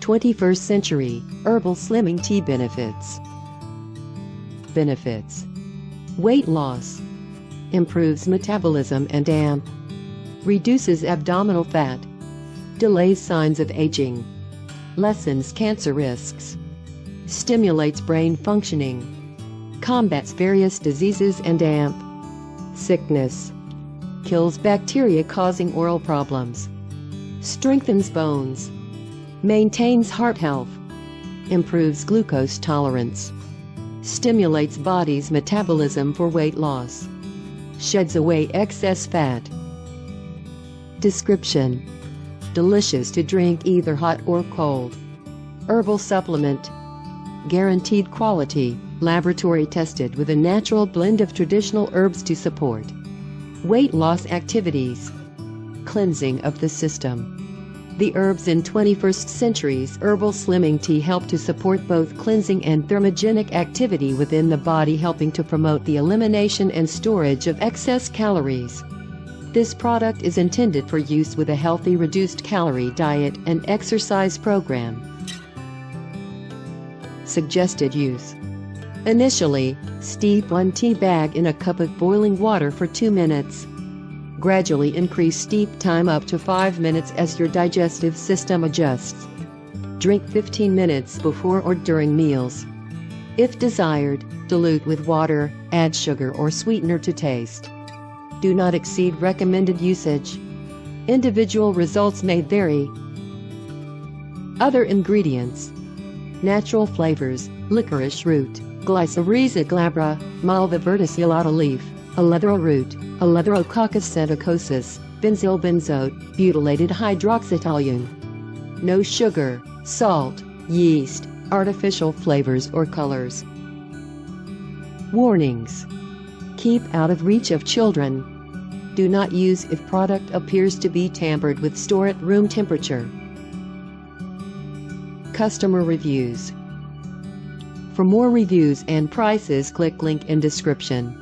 21st Century Herbal Slimming Tea benefits. Benefits: weight loss, improves metabolism and damp, reduces abdominal fat, delays signs of aging, lessens cancer risks, stimulates brain functioning, combats various diseases and damp, sickness, kills bacteria causing oral problems, strengthens bones, maintains heart health, improves glucose tolerance, stimulates body's metabolism for weight loss, sheds away excess fat. Description: delicious to drink either hot or cold. Herbal supplement. Guaranteed quality, laboratory tested with a natural blend of traditional herbs to support weight loss activities. Cleansing of the system. The herbs in 21st Century's Herbal Slimming Tea help to support both cleansing and thermogenic activity within the body, helping to promote the elimination and storage of excess calories. This product is intended for use with a healthy reduced-calorie diet and exercise program. Suggested use: initially, steep 1 tea bag in a cup of boiling water for 2 minutes. Gradually increase steep time up to 5 minutes as your digestive system adjusts. Drink 15 minutes before or during meals. If desired, dilute with water, add sugar or sweetener to taste. Do not exceed recommended usage. Individual results may vary. Other ingredients: natural flavors, licorice root, Glycyrrhiza glabra, Malva verticillata leaf, alethro root, Eleutherococcus setococcus, benzyl benzoate, butylated hydroxytoluene. No sugar, salt, yeast, artificial flavors or colors. Warnings: keep out of reach of children. Do not use if product appears to be tampered with. Store at room temperature. Customer reviews. For more reviews and prices, click link in description.